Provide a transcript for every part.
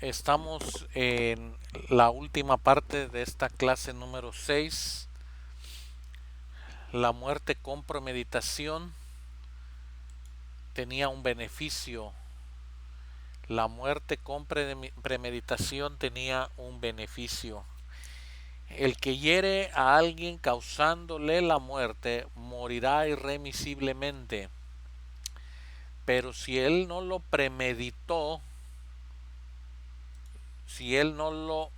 Estamos en la última parte de esta clase número 6, la muerte con premeditación tenía un beneficio. La muerte con premeditación tenía un beneficio. El que hiere a alguien causándole la muerte morirá irremisiblemente. Pero si él no lo premeditó, si él no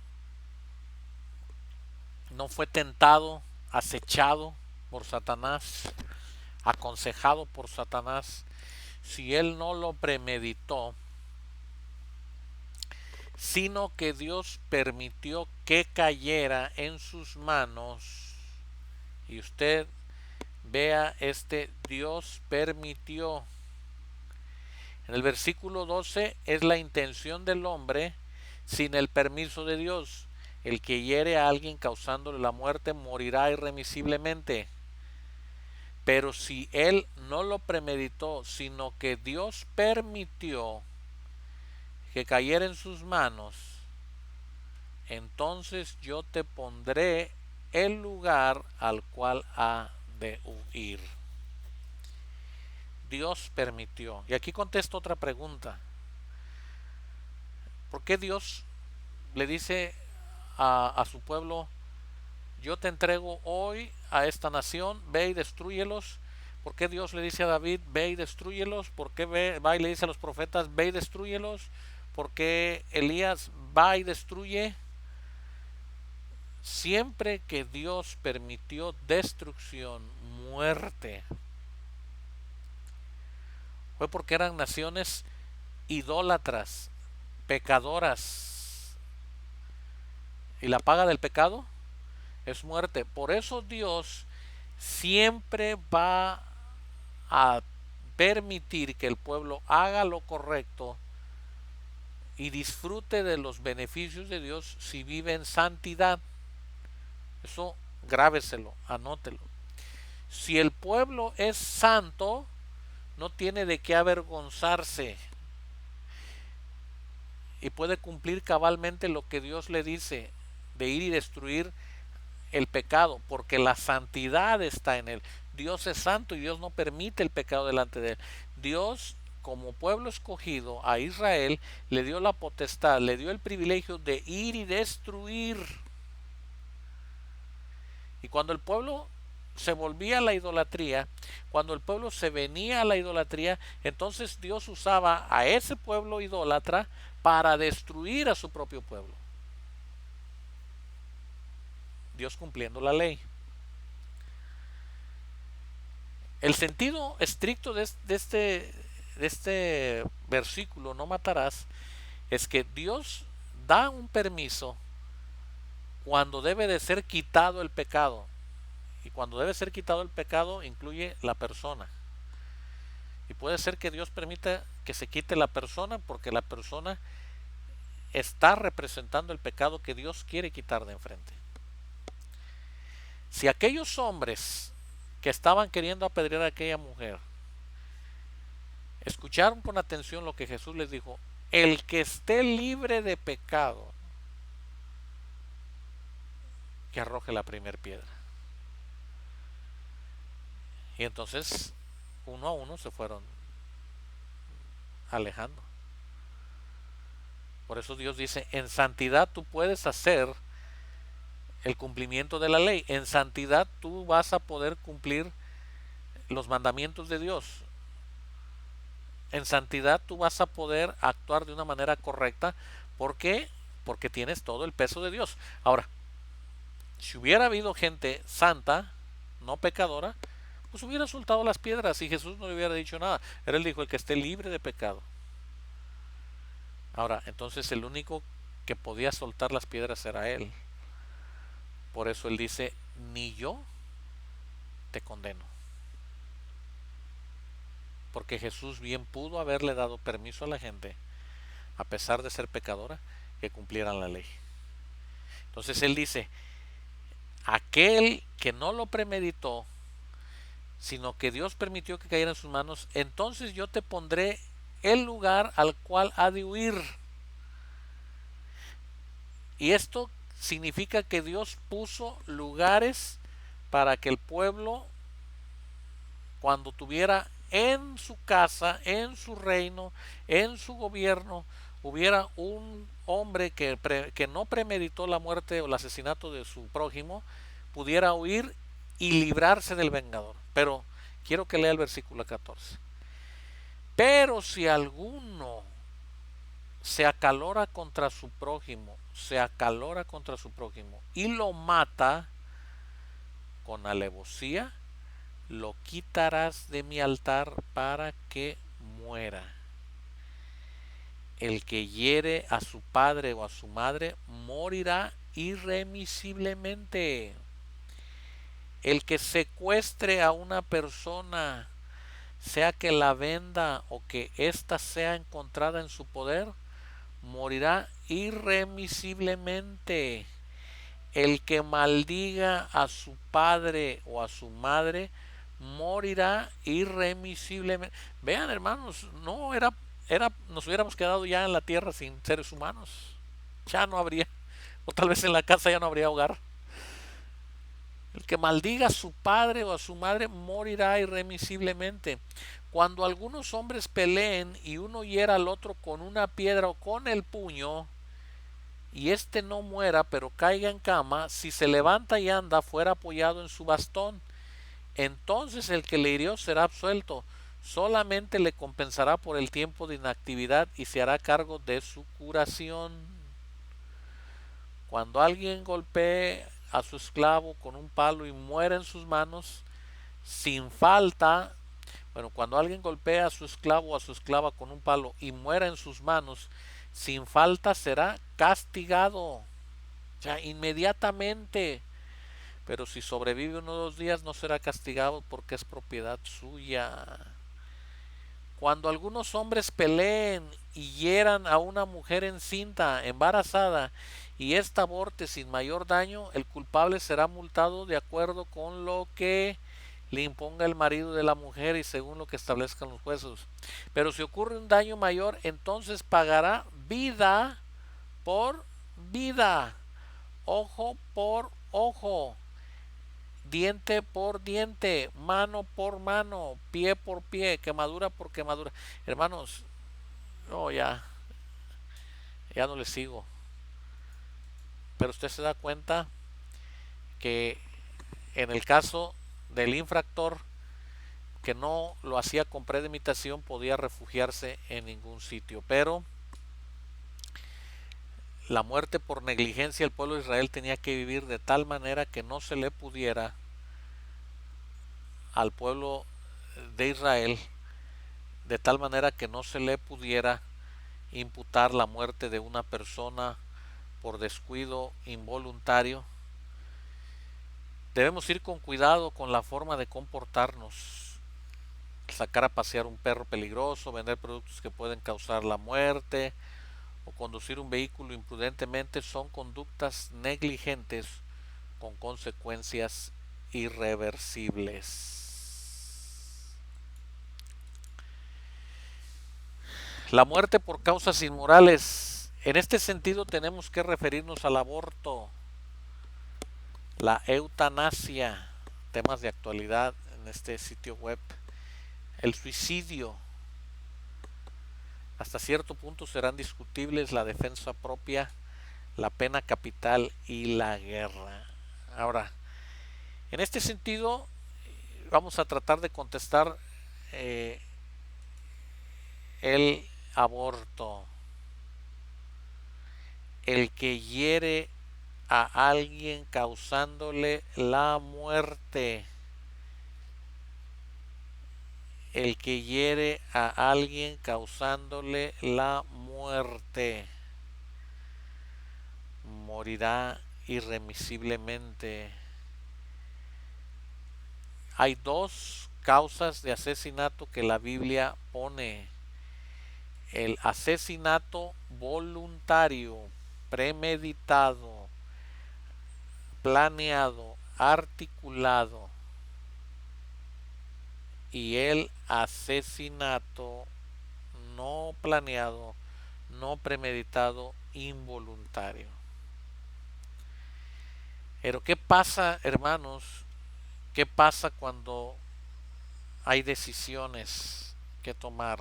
fue tentado, acechado por Satanás, aconsejado por Satanás, si él no lo premeditó, sino que Dios permitió que cayera en sus manos, y usted vea Dios permitió. En el versículo 12 es la intención del hombre sin el permiso de Dios. El que hiere a alguien causándole la muerte morirá irremisiblemente. Pero si él no lo premeditó, sino que Dios permitió que cayera en sus manos, entonces yo te pondré el lugar al cual ha de huir. Dios permitió. Y aquí contesto otra pregunta. ¿Por qué Dios le dice a su pueblo: yo te entrego hoy a esta nación, ve y destrúyelos? ¿Por qué Dios le dice a David: ve y destrúyelos? ¿Por qué va y le dice a los profetas: ve y destrúyelos? ¿Por qué Elías va y destruye? Siempre que Dios permitió destrucción, muerte, fue porque eran naciones idólatras, pecadoras. Y la paga del pecado es muerte. Por eso Dios siempre va a permitir que el pueblo haga lo correcto y disfrute de los beneficios de Dios si vive en santidad. Eso grábeselo, anótelo. Si el pueblo es santo, no tiene de qué avergonzarse y puede cumplir cabalmente lo que Dios le dice, de ir y destruir el pecado, porque la santidad está en él. Dios es santo y Dios no permite el pecado delante de él. Dios, como pueblo escogido a Israel, le dio la potestad, le dio el privilegio de ir y destruir. Y cuando el pueblo se volvía a la idolatría, cuando el pueblo se venía a la idolatría, entonces Dios usaba a ese pueblo idólatra para destruir a su propio pueblo. Dios cumpliendo la ley. El sentido estricto de este versículo, no matarás, es que Dios da un permiso cuando debe de ser quitado el pecado. Y cuando debe ser quitado el pecado incluye la persona. Y puede ser que Dios permita que se quite la persona porque la persona está representando el pecado que Dios quiere quitar de enfrente. Si aquellos hombres que estaban queriendo apedrear a aquella mujer escucharon con atención lo que Jesús les dijo: el que esté libre de pecado, que arroje la primera piedra. Y entonces, uno a uno se fueron alejando. Por eso Dios dice: en santidad tú puedes hacer el cumplimiento de la ley. En santidad tú vas a poder cumplir los mandamientos de Dios. En santidad tú vas a poder actuar de una manera correcta. ¿Por qué? Porque tienes todo el peso de Dios. Ahora, si hubiera habido gente santa, no pecadora, pues hubiera soltado las piedras y Jesús no le hubiera dicho nada. Él dijo: el que esté libre de pecado. Ahora, entonces el único que podía soltar las piedras era él. Por eso él dice: ni yo te condeno. Porque Jesús bien pudo haberle dado permiso a la gente, a pesar de ser pecadora, que cumplieran la ley. Entonces él dice: aquel que no lo premeditó, sino que Dios permitió que cayera en sus manos, entonces yo te pondré el lugar al cual ha de huir. Y esto significa que Dios puso lugares para que el pueblo, cuando tuviera en su casa, en su reino, en su gobierno, hubiera un hombre que no premeditó la muerte o el asesinato de su prójimo, pudiera huir y librarse del vengador. Pero quiero que lea el versículo 14. Pero si alguno se acalora contra su prójimo, se acalora contra su prójimo y lo mata con alevosía, lo quitarás de mi altar para que muera. El que hiere a su padre o a su madre morirá irremisiblemente. El que secuestre a una persona, sea que la venda o que ésta sea encontrada en su poder, morirá irremisiblemente. El que maldiga a su padre o a su madre morirá irremisiblemente. Vean, hermanos, no nos hubiéramos quedado ya en la tierra sin seres humanos. Ya no habría, o tal vez en la casa ya no habría hogar. El que maldiga a su padre o a su madre morirá irremisiblemente. Cuando algunos hombres peleen y uno hiera al otro con una piedra o con el puño, y éste no muera pero caiga en cama, si se levanta y anda fuera apoyado en su bastón, entonces el que le hirió será absuelto, solamente le compensará por el tiempo de inactividad y se hará cargo de su curación. Cuando alguien golpee a su esclavo con un palo y muera en sus manos, sin falta, cuando alguien golpea a su esclavo o a su esclava con un palo y muera en sus manos, sin falta será castigado. Ya inmediatamente. Pero si sobrevive 1 o 2 días no será castigado porque es propiedad suya. Cuando algunos hombres peleen y hieran a una mujer encinta, embarazada, y ésta aborte sin mayor daño, el culpable será multado de acuerdo con lo que le imponga el marido de la mujer y según lo que establezcan los jueces. Pero si ocurre un daño mayor, entonces pagará vida por vida, ojo por ojo, diente por diente, mano por mano, pie por pie, quemadura por quemadura. Hermanos, no, ya no les sigo. Pero usted se da cuenta que en el caso del infractor que no lo hacía con premeditación podía refugiarse en ningún sitio. Pero la muerte por negligencia, el pueblo de Israel tenía que vivir de tal manera que no se le pudiera al pueblo de Israel, de tal manera que no se le pudiera imputar la muerte de una persona por descuido involuntario. Debemos ir con cuidado con la forma de comportarnos. Sacar a pasear un perro peligroso, vender productos que pueden causar la muerte o conducir un vehículo imprudentemente son conductas negligentes con consecuencias irreversibles. La muerte por causas inmorales. En este sentido tenemos que referirnos al aborto, la eutanasia, temas de actualidad en este sitio web, el suicidio. Hasta cierto punto serán discutibles la defensa propia, la pena capital y la guerra. Ahora, en este sentido, vamos a tratar de contestar el aborto. El que hiere a alguien causándole la muerte. El que hiere a alguien causándole la muerte morirá irremisiblemente. Hay dos causas de asesinato que la Biblia pone: el asesinato voluntario, premeditado, planeado, articulado, y el asesinato no planeado, no premeditado, involuntario. Pero ¿qué pasa, hermanos? ¿Qué pasa cuando hay decisiones que tomar?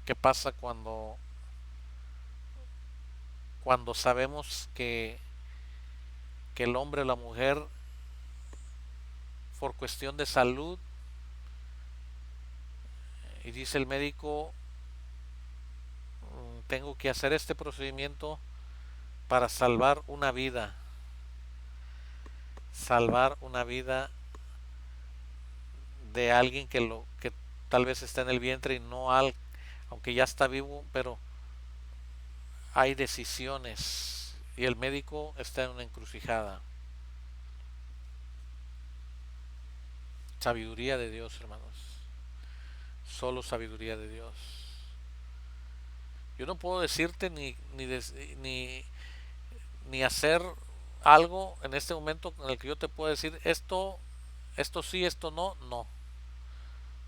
¿Qué pasa cuando sabemos que el hombre o la mujer, por cuestión de salud, y dice el médico, tengo que hacer este procedimiento para salvar una vida de alguien que tal vez está en el vientre y no aunque ya está vivo, pero hay decisiones y el médico está en una encrucijada. Sabiduría de Dios, hermanos. Solo sabiduría de Dios. Yo no puedo decirte ni hacer algo en este momento en el que yo te puedo decir esto sí, esto no, no.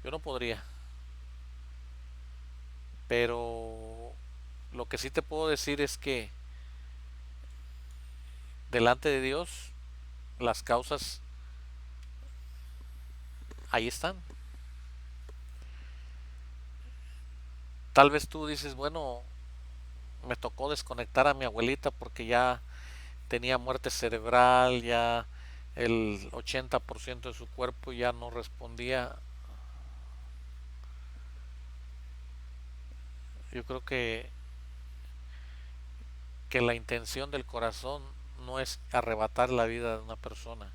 Yo no podría. Pero lo que sí te puedo decir es que delante de Dios las causas ahí están. Tal vez tú dices, bueno, me tocó desconectar a mi abuelita porque ya tenía muerte cerebral, ya el 80% de su cuerpo ya no respondía. Yo creo que la intención del corazón no es arrebatar la vida de una persona,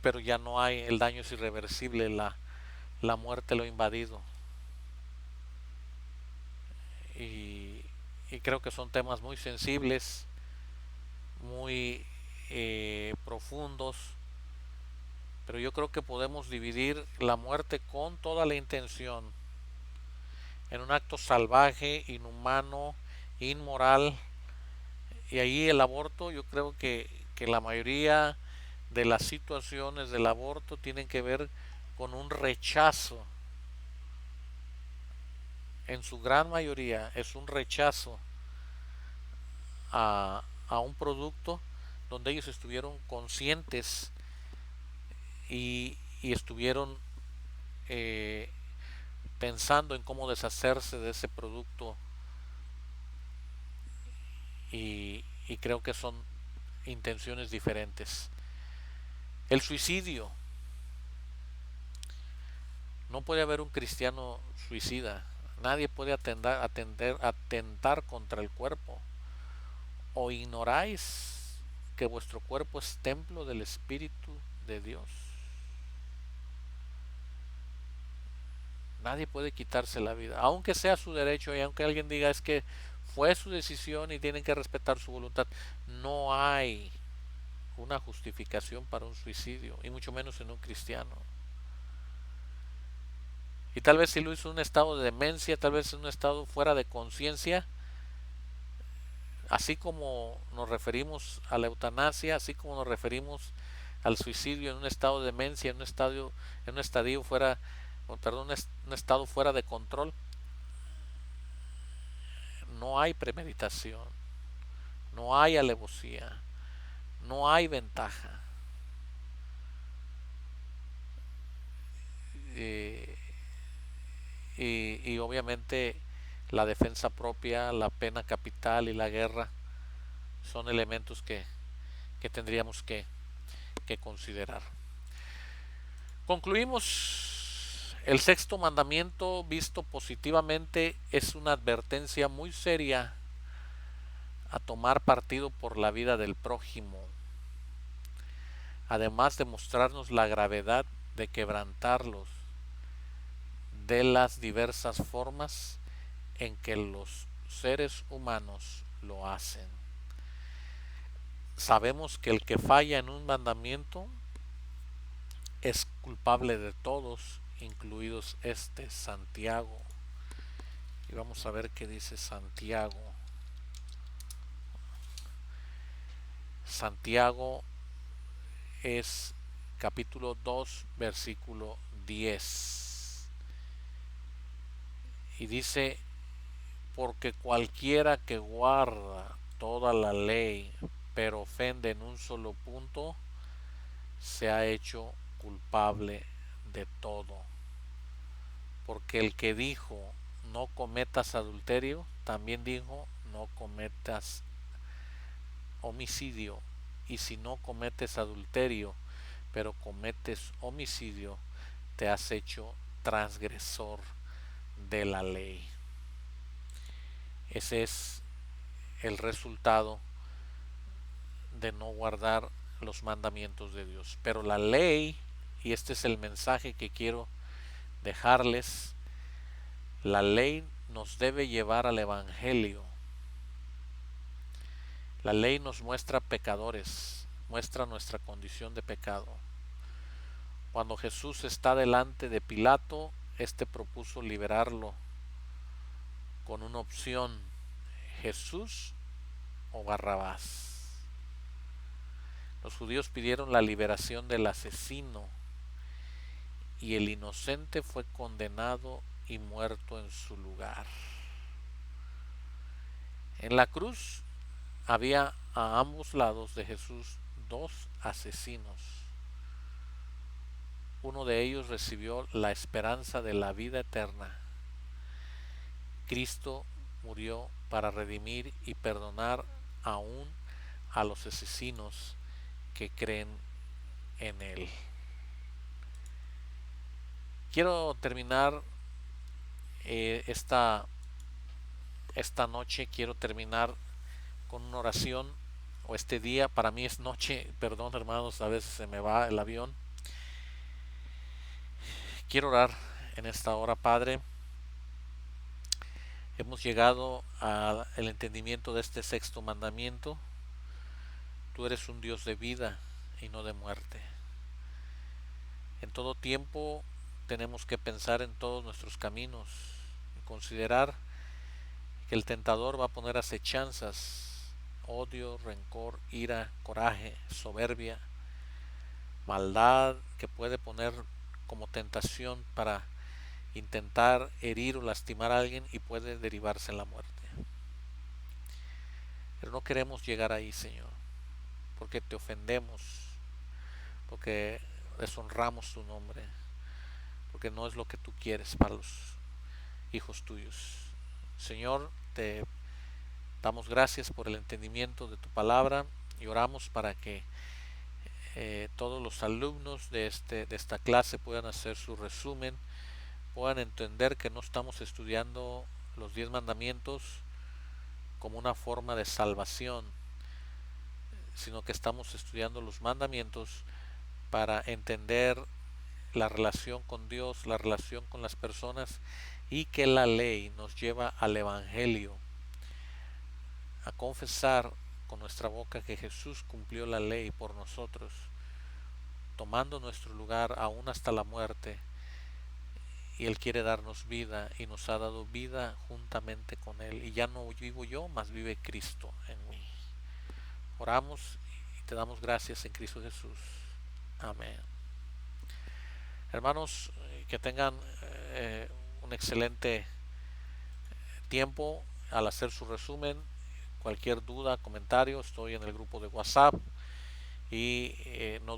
pero ya no hay, el daño es irreversible, la muerte lo ha invadido. Y, y creo que son temas muy sensibles, muy profundos, pero yo creo que podemos dividir la muerte con toda la intención en un acto salvaje, inhumano, inmoral, y ahí el aborto, yo creo que la mayoría de las situaciones del aborto tienen que ver con un rechazo, en su gran mayoría es un rechazo a un producto donde ellos estuvieron conscientes y estuvieron eh, pensando en cómo deshacerse de ese producto y creo que son intenciones diferentes. El suicidio, no puede haber un cristiano suicida, nadie puede atentar contra el cuerpo. ¿O ignoráis que vuestro cuerpo es templo del Espíritu de Dios? Nadie puede quitarse la vida, aunque sea su derecho y aunque alguien diga es que fue su decisión y tienen que respetar su voluntad. No hay una justificación para un suicidio, y mucho menos en un cristiano. Y tal vez si lo hizo en un estado de demencia, tal vez en un estado fuera de conciencia, así como nos referimos a la eutanasia, así como nos referimos al suicidio en un estado de demencia, en un estadio fuera, perdón, un estado fuera de control, no hay premeditación, no hay alevosía, no hay ventaja. Eh, y obviamente la defensa propia, la pena capital y la guerra son elementos que tendríamos que considerar. Concluimos. El sexto mandamiento, visto positivamente, es una advertencia muy seria a tomar partido por la vida del prójimo, además de mostrarnos la gravedad de quebrantarlos de las diversas formas en que los seres humanos lo hacen. Sabemos que el que falla en un mandamiento es culpable de todos, incluidos Santiago. Y vamos a ver qué dice Santiago. Santiago es capítulo 2, versículo 10. Y dice, porque cualquiera que guarda toda la ley, pero ofende en un solo punto, se ha hecho culpable de todo. Porque el que dijo no cometas adulterio, también dijo no cometas homicidio. Y si no cometes adulterio, pero cometes homicidio, te has hecho transgresor de la ley. Ese es el resultado de no guardar los mandamientos de Dios. Pero la ley, y este es el mensaje que quiero dejarles, la ley nos debe llevar al Evangelio. La ley nos muestra pecadores, muestra nuestra condición de pecado. Cuando Jesús está delante de Pilato, éste propuso liberarlo con una opción: Jesús o Barrabás. Los judíos pidieron la liberación del asesino y el inocente fue condenado y muerto en su lugar. En la cruz había a ambos lados de Jesús dos asesinos. Uno de ellos recibió la esperanza de la vida eterna. Cristo murió para redimir y perdonar aún a los asesinos que creen en Él. Quiero terminar esta noche, quiero terminar con una oración, o este día, para mí es noche, perdón hermanos, a veces se me va el avión. Quiero orar en esta hora. Padre, hemos llegado al entendimiento de este sexto mandamiento. Tú eres un Dios de vida y no de muerte. En todo tiempo tenemos que pensar en todos nuestros caminos y considerar que el tentador va a poner acechanzas, odio, rencor, ira, coraje, soberbia, maldad, que puede poner como tentación para intentar herir o lastimar a alguien y puede derivarse en la muerte. Pero no queremos llegar ahí, Señor, porque te ofendemos, porque deshonramos tu nombre, porque no es lo que tú quieres para los hijos tuyos. Señor, te damos gracias por el entendimiento de tu palabra y oramos para que todos los alumnos de esta clase puedan hacer su resumen, puedan entender que no estamos estudiando los 10 mandamientos como una forma de salvación, sino que estamos estudiando los mandamientos para entender la relación con Dios, la relación con las personas, y que la ley nos lleva al Evangelio, a confesar con nuestra boca que Jesús cumplió la ley por nosotros, tomando nuestro lugar aún hasta la muerte, y Él quiere darnos vida y nos ha dado vida juntamente con Él, y ya no vivo yo, mas vive Cristo en mí. Oramos y te damos gracias en Cristo Jesús. Amén. Hermanos, que tengan un excelente tiempo al hacer su resumen. Cualquier duda, comentario, estoy en el grupo de WhatsApp y no